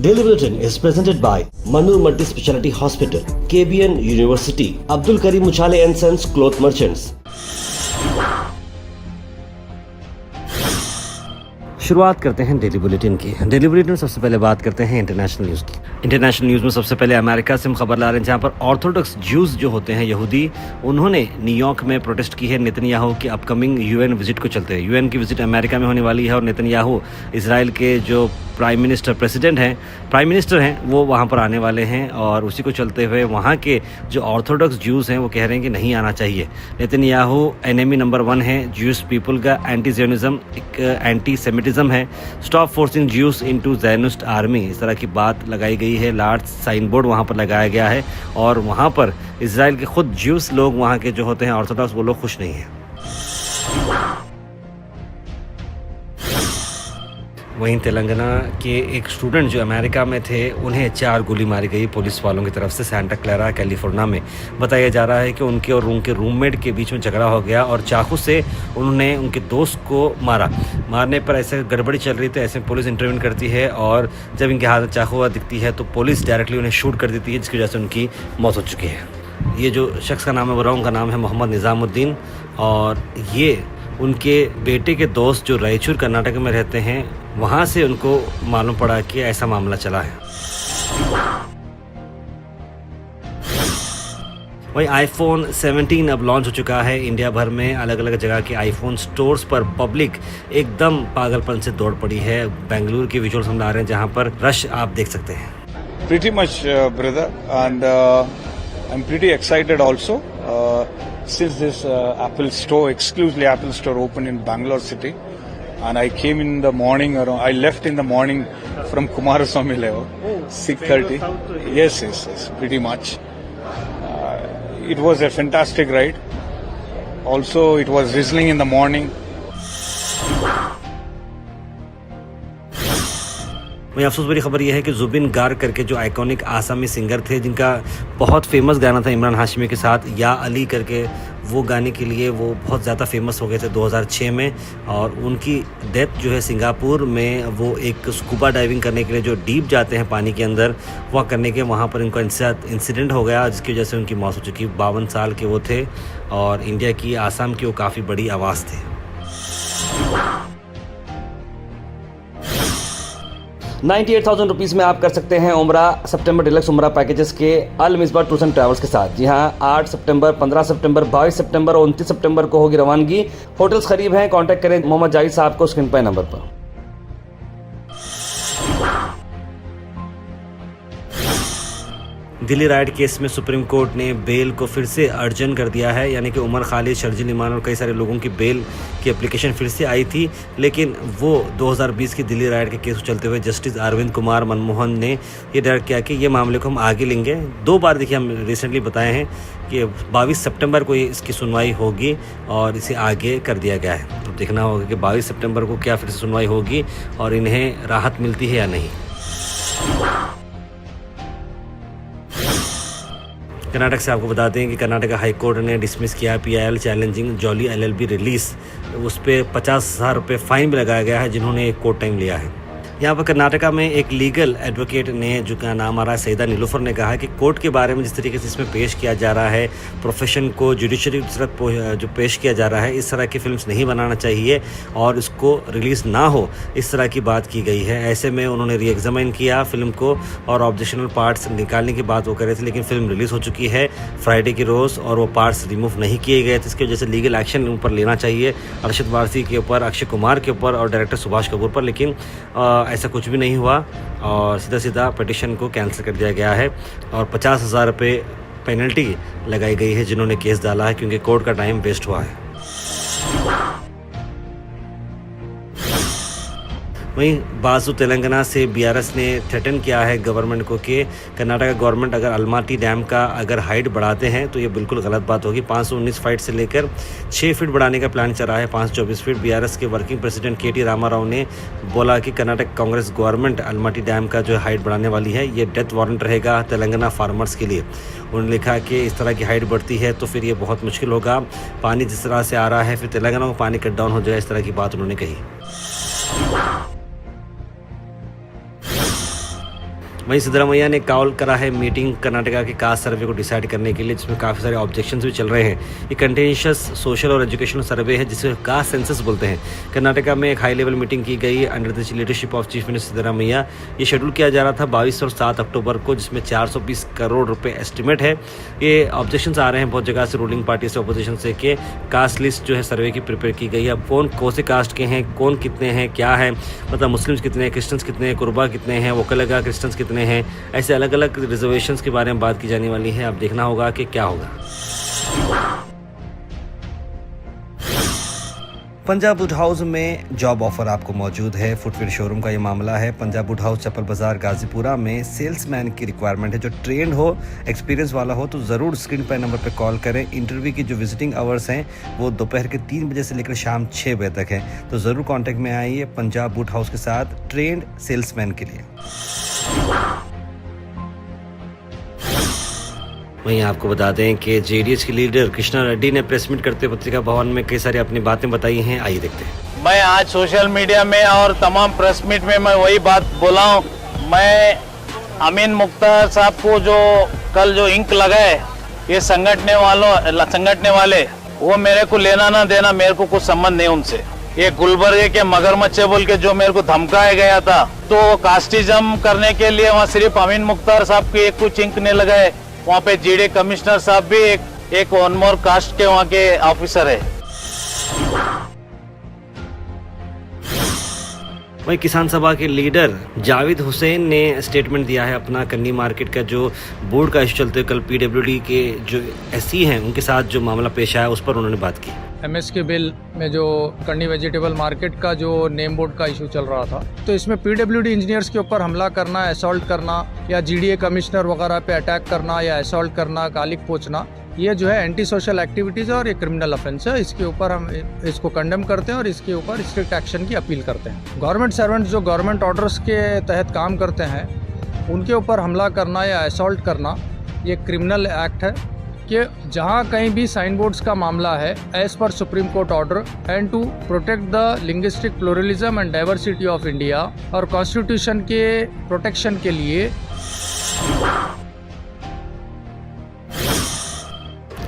Daily Bulletin is presented by Manur Multi Speciality Hospital, KBN University, Abdul Karim Uchale and Sons Cloth Merchants. शुरुआत करते हैं daily bulletin की। Daily bulletin में सबसे पहले बात करते हैं इंटरनेशनल न्यूज़ की। इंटरनेशनल न्यूज़ में सबसे पहले अमेरिका से हम खबर ला रहे हैं, जहां पर ऑर्थोडॉक्स ज्यूज़ जो होते हैं यहूदी, उन्होंने न्यूयॉर्क में प्रोटेस्ट की है नेतन्याहू की अपकमिंग यूएन विजिट को चलते हैं। यूएन की विजिट अमेरिका में होने वाली है और नेतन्याहू इजराइल के जो प्राइम मिनिस्टर हैं वो वहाँ पर आने वाले हैं, और उसी को चलते हुए वहाँ के जो ऑर्थोडॉक्स ज्यूज़ हैं वो कह रहे हैं कि नहीं आना चाहिए। नेतन्याहू एनिमी नंबर 1 है ज्यूस पीपल का। एंटी ज़ियोनिज़्म एक एंटी सेमिटिज़म है। Stop forcing juice into Zionist army, इस तरह की बात लगाई गई है। लार्ज साइन बोर्ड वहाँ पर लगाया गया है और वहाँ पर इजराइल के खुद ज्यूस लोग वहाँ के जो होते हैं ऑर्थोडॉक्स, वो लोग खुश नहीं हैं। वहीं तेलंगाना के एक स्टूडेंट जो अमेरिका में थे, उन्हें 4 गोली मारी गई पुलिस वालों की तरफ से सेंटा क्लैरा कैलिफोर्निया में। बताया जा रहा है कि उनके और उनके रूममेट के बीच में झगड़ा हो गया और चाकू से उन्होंने उनके दोस्त को मारने पर ऐसे गड़बड़ी चल रही थी। ऐसे पुलिस इंटरव्यू करती है और जब इनके हाथ में चाकू दिखती है तो पुलिस डायरेक्टली उन्हें शूट कर देती है, जिसकी वजह से उनकी मौत हो चुकी है। ये जो शख्स का नाम है बराऊं का नाम है मोहम्मद निज़ामुद्दीन, और ये उनके बेटे के दोस्त जो रायचूर कर्नाटक में रहते हैं, वहाँ से उनको मालूम पड़ा कि ऐसा मामला चला है। वहीं आईफोन 17 अब लॉन्च हो चुका है इंडिया भर में। अलग अलग जगह के आईफोन स्टोर्स पर पब्लिक एकदम पागलपन से दौड़ पड़ी है। बेंगलुरु के विजुअल्स हम ला रहे हैं, जहाँ पर रश आप देख सकते हैं। Pretty much, brother, and I'm pretty excited also since this Apple store, exclusively Apple store, opened in Bangalore city, and I came in the morning. I left in the morning from Kumaraswamy level, 6:30. Yes, pretty much. It was a fantastic ride. Also, it was drizzling in the morning. वहीं अफसोस भरी खबर यह है कि जुबिन गार्ग करके जो iconic आसामी singer थे, जिनका बहुत फेमस गाना था इमरान हाशमी के साथ या अली करके, वो गाने के लिए वो बहुत ज़्यादा फेमस हो गए थे 2006 में, और उनकी डेथ जो है सिंगापुर में, वो एक स्कूबा डाइविंग करने के लिए जो डीप जाते हैं पानी के अंदर, वह करने के वहाँ पर इनका इंसिडेंट हो गया, जिसकी वजह से उनकी मौत हो चुकी। 52 साल के वो थे और इंडिया की आसाम की वो काफ़ी बड़ी आवाज़ थे। 98,000 रुपीज़ में आप कर सकते हैं उम्रा सितंबर डिलक्स उम्रा पैकेजेस के अल मिसबा टूर्स एंड ट्रैवल्स के साथ। जी हाँ, 8 सितंबर, 15 सितंबर, 22 सितंबर और 29 सितंबर को होगी रवानगी। होटल्स करीब हैं। कांटेक्ट करें मोहम्मद जाहिद साहब को स्क्रीन पर नंबर पर। दिल्ली राइट केस में सुप्रीम कोर्ट ने बेल को फिर से अर्जन कर दिया है, यानी कि उमर खालिद, शर्जील इमान और कई सारे लोगों की बेल की एप्लीकेशन फिर से आई थी, लेकिन वो 2020 की दिल्ली राइट के केस को चलते हुए जस्टिस अरविंद कुमार मनमोहन ने ये डायरेक्ट किया कि ये मामले को हम आगे लेंगे। 2 बार देखिए हम रिसेंटली बताए हैं कि 22 सितंबर को इसकी सुनवाई होगी और इसे आगे कर दिया गया है। तो देखना होगा कि 22 सितंबर को क्या फिर से सुनवाई होगी और इन्हें राहत मिलती है या नहीं। कर्नाटक से आपको बता दें कि कर्नाटक हाई कोर्ट ने डिसमिस किया PIL challenging jolly LLB release. उस पर 50,000 रुपये फाइन भी लगाया गया है जिन्होंने एक कोर्ट टाइम लिया है। यहाँ पर कर्नाटका में एक लीगल एडवोकेट ने, जो का नाम आ रहा है सईदा नीलूफर, ने कहा है कि कोर्ट के बारे में जिस तरीके से इसमें पेश किया जा रहा है, प्रोफेशन को जुडिशरी जो पेश किया जा रहा है, इस तरह की फिल्म्स नहीं बनाना चाहिए और इसको रिलीज़ ना हो, इस तरह की बात की गई है। ऐसे में उन्होंने रीएग्जामिन किया फिल्म को और ऑब्जेक्शनल पार्ट्स निकालने की बात वो कर रहे थे, लेकिन फिल्म रिलीज़ हो चुकी है फ्राइडे की रोज़ और वो पार्ट्स रिमूव नहीं किए गए थे। इसकी वजह से लीगल एक्शन उन पर लेना चाहिए, अरशद वारसी के ऊपर, अक्षय कुमार के ऊपर और डायरेक्टर सुभाष कपूर पर, लेकिन ऐसा कुछ भी नहीं हुआ और सीधा पिटिशन को कैंसिल कर दिया गया है और 50,000 रुपये पेनल्टी लगाई गई है जिन्होंने केस डाला है, क्योंकि कोर्ट का टाइम वेस्ट हुआ है। वहीं बाजू तेलंगाना से BRS ने थ्रेटन किया है गवर्नमेंट को कि कर्नाटक गवर्नमेंट अगर अलमाटी डैम का अगर हाइट बढ़ाते हैं तो ये बिल्कुल गलत बात होगी। 519 फीट से लेकर 6 फीट बढ़ाने का प्लान चल रहा है, 524 फीट। BRS के वर्किंग प्रेसिडेंट KT रामाराव ने बोला कि Karnataka Congress government Almaty dam का जो हाइट बढ़ाने वाली है, ये डेथ वारंट रहेगा तेलंगाना फार्मर्स के लिए। उन्होंने लिखा कि इस तरह की हाइट बढ़ती है तो फिर ये बहुत मुश्किल होगा, पानी जिस तरह से आ रहा है फिर तेलंगाना को पानी कट डाउन हो जाए, इस तरह की बात उन्होंने कही। वहीं सिद्धरामैया ने कॉल करा है मीटिंग कर्नाटका के कास्ट सर्वे को डिसाइड करने के लिए, जिसमें काफ़ी सारे ऑब्जेक्शंस भी चल रहे हैं। ये कंटेंशियस सोशल और एजुकेशनल सर्वे है जिसे कास्ट सेंसस बोलते हैं। कर्नाटका में एक हाई लेवल मीटिंग की गई under the leadership of chief minister Siddaramaiah. ये शेड्यूल किया जा रहा था 22 और 7 अक्टूबर को, जिसमें 420 करोड़ रुपये एस्टिमेट है। ये ऑब्जेक्शंस आ रहे हैं बहुत जगह से, रूलिंग पार्टी से, अपोजिशन से, कि कास्ट लिस्ट जो है सर्वे की प्रिपेयर की गई है। अब कौन से कास्ट के हैं, कौन कितने हैं, क्या है, मतलब मुस्लिम्स कितने हैं, क्रिश्चियंस कितने हैं, कुर्बा कितने हैं, वोकलगा क्रिश्चियंस कितने हैं, ऐसे अलग अलग रिजर्वेशंस के बारे में बात की जाने वाली है। अब देखना होगा कि क्या होगा। पंजाब वुड हाउस में जॉब ऑफर आपको मौजूद है। फुटवेयर शोरूम का ये मामला है। पंजाब वुड हाउस चप्पल बाजार गाजीपुरा में सेल्समैन की रिक्वायरमेंट है। जो ट्रेंड हो, एक्सपीरियंस वाला हो तो ज़रूर स्क्रीन पर नंबर पर कॉल करें। इंटरव्यू की जो विजिटिंग आवर्स हैं वो दोपहर के 3 बजे से लेकर शाम 6 बजे तक है। तो ज़रूर कॉन्टैक्ट में आइए पंजाब वुड हाउस के साथ ट्रेंड सेल्समैन के लिए। वहीं आपको बता दें कि जेडीएस के लीडर कृष्णा रेड्डी ने प्रेस मीट करते पत्रिका भवन में कई सारी अपनी बातें बताई हैं। आइए देखते हैं। मैं आज सोशल मीडिया में और तमाम प्रेस मीट में मैं वही बात बोला हूँ। मैं अमीन मुख्तार साहब को जो कल जो इंक लगाए ये संगठने वाले वो मेरे को लेना ना देना, मेरे को कुछ संबंध नहीं उनसे। ये गुलबर्गे के मगरमच्छ बोल के जो मेरे को धमकाया गया था, तो कास्टिज्म करने के लिए वहाँ सिर्फ अमीन मुख्तार साहब के कुछ इंक नहीं लगाए। वहाँ पे जीडी कमिश्नर साहब भी एक वन मोर कास्ट के वहाँ के ऑफिसर है। वहीं किसान सभा के लीडर जावेद हुसैन ने स्टेटमेंट दिया है अपना। कन्नी मार्केट का जो बोर्ड का इशू चलते हुए कल पीडब्ल्यूडी के जो एससी हैं उनके साथ जो मामला पेश आया उस पर उन्होंने बात की। एमएसके बिल में जो कन्नी वेजिटेबल मार्केट का जो नेम बोर्ड का इशू चल रहा था, तो इसमें पीडब्ल्यूडी इंजीनियर्स के ऊपर हमला करना, असॉल्ट करना या जीडीए कमिश्नर वगैरह पे अटैक करना या असॉल्ट करना, गालिक पोंछना, ये जो है एंटी सोशल एक्टिविटीज़ और ये क्रिमिनल ऑफेंस है। इसके ऊपर हम इसको कंडेम करते हैं और इसके ऊपर स्ट्रिक्ट एक्शन की अपील करते हैं। गवर्नमेंट सर्वेंट्स जो गवर्नमेंट ऑर्डर्स के तहत काम करते हैं उनके ऊपर हमला करना या असॉल्ट करना ये क्रिमिनल एक्ट है। कि जहाँ कहीं भी साइन बोर्ड्स का मामला है, एज पर Supreme Court order and to protect the linguistic pluralism and diversity of India और कॉन्स्टिट्यूशन के प्रोटेक्शन के लिए।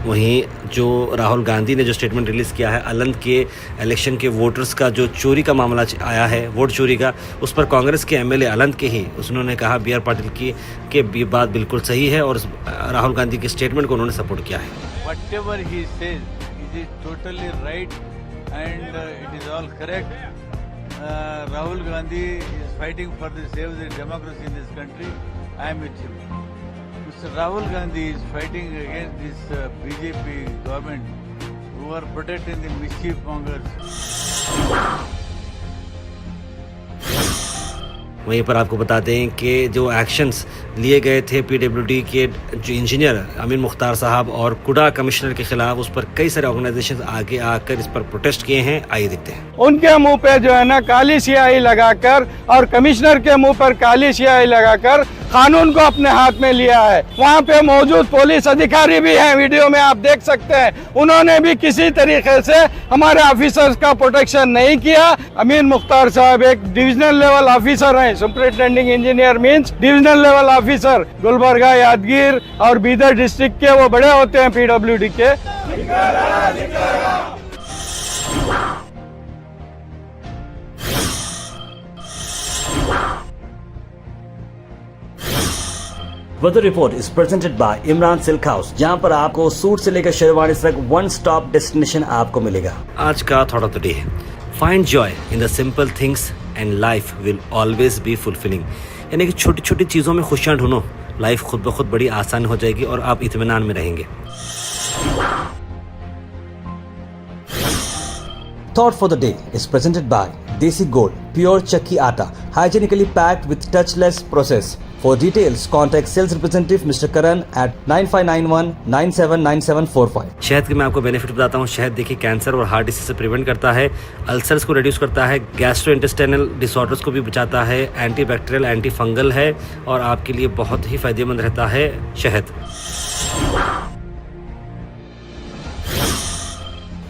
वहीं जो राहुल गांधी ने जो स्टेटमेंट रिलीज़ किया है, अलंद के इलेक्शन के वोटर्स का जो चोरी का मामला आया है, वोट चोरी का, उस पर कांग्रेस के एमएलए अलंद के ही उन्होंने कहा बी आर पाटिल की कि ये बात बिल्कुल सही है और राहुल गांधी के स्टेटमेंट को उन्होंने सपोर्ट किया है। Whatever he says, it is totally right and it is all correct. Rahul Gandhi is fighting for the save the democracy in this country. I am with him. Mr. Rahul Gandhi is fighting against this BJP government who are protecting the mischief mongers. वहीं पर आपको बता दें कि जो actions लिए गए थे पीडब्ल्यूडी के जो इंजीनियर अमीन मुख्तार साहब और कुडा कमिश्नर के खिलाफ, उस पर कई सारे ऑर्गेनाइजेशन आगे आकर इस पर प्रोटेस्ट किए हैं। आइए देखते हैं। उनके मुंह पे जो है ना काली स्याही लगाकर और कमिश्नर के मुंह पर काली स्याही लगाकर कानून को अपने हाथ में लिया है। वहाँ पे मौजूद पुलिस अधिकारी भी हैं, वीडियो में आप देख सकते हैं। उन्होंने भी किसी तरीके से हमारे ऑफिसर्स का प्रोटेक्शन नहीं किया। अमीन मुख्तार साहब एक डिविजनल लेवल ऑफिसर हैं, superintending engineer means divisional level officer. Gulbarga, Yadgir और बीदर डिस्ट्रिक्ट के वो बड़े होते हैं पीडब्ल्यूडी के। Weather report is presented by Imran Silk House, जहां पर आपको सूट से लेकर शेरवानी तक वन स्टॉप डेस्टिनेशन आपको मिलेगा। आज का थॉट ऑफ द डे है, find joy in the simple things and life will always be fulfilling. यानी कि छोटी छोटी चीज़ों में खुशियाँ ढूंढो, लाइफ खुद ब खुद बड़ी आसान हो जाएगी और आप इत्मीनान में रहेंगे। Thought for the day is presented by Desi Gold, pure chakki atta, hygienically packed with touchless process. For details, contact sales representative Mr. Karan at 9591979745. शहद के मैं आपको बेनिफिट बताता हूँ। शहद देखिए कैंसर और हार्ट डिसीज से प्रिवेंट करता है, अल्सर्स को रिड्यूस करता है, गैस्ट्रोइंटेस्टाइनल डिसऑर्डर्स को भी बचाता है, एंटी बैक्टीरियल एंटी फंगल है और आपके लिए बहुत ही फायदेमंद रहता है शहद।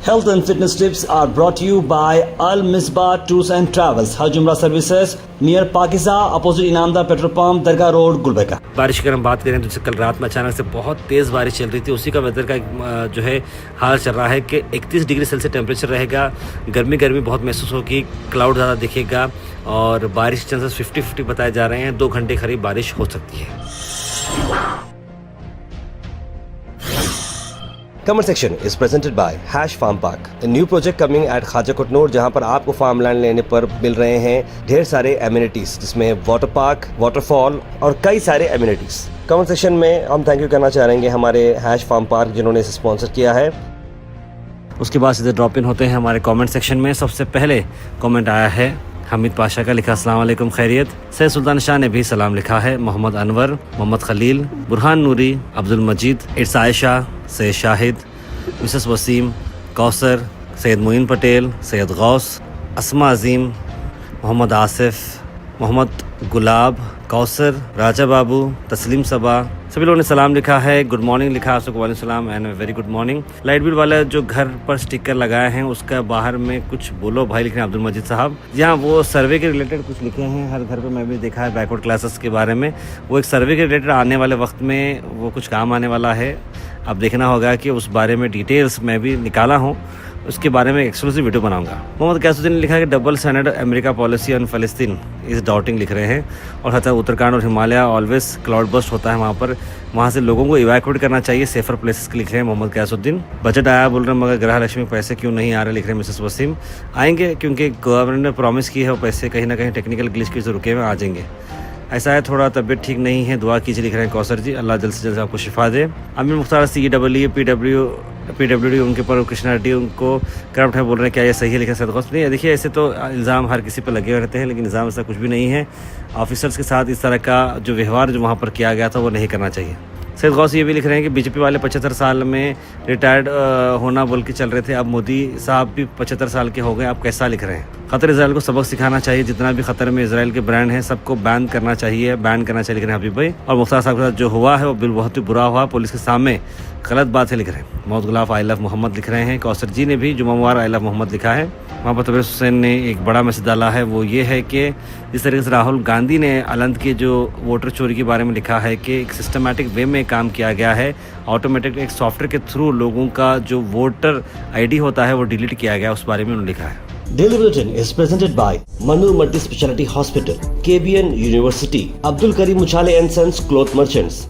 Health and fitness tips are brought to you by Al Misbah Tours and Travels, Hajj Umrah Services near Pakiza, opposite Inamdar petrol pump, दरगाह रोड, गुलबर्गा। बारिश की अगर हम बात करें तो जैसे कल रात में अचानक से बहुत तेज़ बारिश चल रही थी, उसी का वेदर का जो है हाल चल रहा है कि 31 डिग्री सेल्सियस टेम्परेचर रहेगा। गर्मी बहुत महसूस होगी, क्लाउड ज़्यादा दिखेगा और बारिश के चांसेस 50-50 बताए जा रहे हैं। 2 घंटे करीब बारिश हो सकती है। Comment section is presented by Hash Farm Park, a new project coming at Khaja Kotnoor, जहां पर आपको फार्म लैंड लेने पर मिल रहे हैं ढेर सारे एमिनिटीज, जिसमें वाटर पार्क, वाटरफॉल और कई सारे एमिनिटीज। कमेंट सेक्शन में हम थैंक यू करना चाहेंगे हमारे हैश फार्म पार्क जिन्होंने इसे स्पॉन्सर किया है। उसके बाद सीधे ड्रॉप इन होते हैं हमारे कमेंट सेक्शन में। सबसे पहले कमेंट आया है हमीद पाशा का, लिखा अस्सलाम वालेकुम खैरियत। सैयद सुल्तान शाह ने भी सलाम लिखा है। मोहम्मद अनवर, मोहम्मद खलील, बुरहान नूरी, अब्दुल मजीद, इट्स आयशा, सैयद शाहिद, मिसेस वसीम, कौसर, सैयद मुइन पटेल, सैयद गौस, अस्मा अजीम, मोहम्मद आसिफ, मोहम्मद गुलाब, कौसर, राजा बाबू, तस्लीम सबा, सभी लोगों ने सलाम लिखा है। गुड मॉर्निंग लिखा है, वालेकुम सलाम and very good morning. Light bill वाला जो घर पर स्टिकर लगाए हैं उसका बाहर में कुछ बोलो भाई लिख रहे हैं अब्दुल मजीद साहब। जहाँ वो सर्वे के रिलेटेड कुछ लिखे हैं, हर घर पे मैं भी देखा है बैकवर्ड क्लासेस के बारे में। वो एक सर्वे के रिलेटेड आने वाले वक्त में वो कुछ काम आने वाला है। अब देखना होगा कि उस बारे में डिटेल्स मैं भी निकाला हूँ, उसके बारे में एक्सक्लूसिव वीडियो बनाऊंगा। मोहम्मद कैसुद्दीन ने लिखा है कि double standard America policy on फ़लस्तीन इस डाउटिंग लिख रहे हैं। और हता उत्तराखंड और हिमालय ऑलवेज क्लाउड बस्ट होता है वहाँ पर, वहाँ से लोगों को इवैक्यूएट करना चाहिए सेफर प्लेसेस के लिख रहे हैं मोहम्मद कैसुद्दीन। बजट आया बोल रहे हैं मगर गृह लक्ष्मी पैसे क्यों नहीं आ रहे लिख रहे हैं मिसेस वसीम। आएंगे क्योंकि गवर्नमेंट ने प्रॉमिस की है, वो पैसे कहीं ना कहीं टेक्निकल ग्लिच की वजह रुके हुए आ जाएंगे। ऐसा है, थोड़ा तबीयत ठीक नहीं है, दुआ कीजिए लिख रहे हैं कौसर जी। अल्लाह जल्द से जल्द आपको शिफा दे। अमीर मुख्तार CEE PWD उनके पर कृष्णा रेड्डी उनको करप्ट है बोल रहे हैं, क्या ये सही है लिखा सैयद गौस? नहीं, देखिए ऐसे तो इल्ज़ाम हर किसी पर लगे हुए रहते हैं, लेकिन इल्ज़ाम ऐसा कुछ भी नहीं है। ऑफिसर्स के साथ इस तरह का जो व्यवहार जो वहाँ पर किया गया था वो नहीं करना चाहिए। सैयद गौस ये भी लिख रहे हैं कि बीजेपी वाले 75 साल में रिटायर्ड होना बोल के चल रहे थे, अब मोदी साहब भी 75 साल के हो गए, अब कैसा लिख रहे हैं? क़तर इजराइल को सबक सिखाना चाहिए, जितना भी क़तर में इजराइल के ब्रांड हैं सबको बैन करना चाहिए लिख रहे हैं हबीब भाई। और मुख्तार साहब के साथ जो हुआ है वो बिल बहुत ही बुरा हुआ, पुलिस के सामने गलत बात है लिख रहे हैं। मोहम्मद गुलाब आई लव मोहम्मद लिख रहे हैं। कौसर जी ने भी जुम्मा मुबारक आई लव मोहम्मद लिखा है। वहाँ पर तबरेज़ हुसैन ने एक बड़ा मैसेज डाला है, वो ये है कि जिस तरीके से राहुल गांधी ने अलंद के जो वोटर चोरी के बारे में लिखा है कि एक सिस्टमेटिक वे में काम किया गया है, ऑटोमेटिक एक सॉफ्टवेयर के थ्रू लोगों का जो वोटर ID होता है वो डिलीट किया गया, उस बारे में उन्होंने लिखा है। Daily Bulletin is presented by Manu Multi Speciality Hospital, KBN University, Abdul Karim Uchale and Sons Cloth Merchants.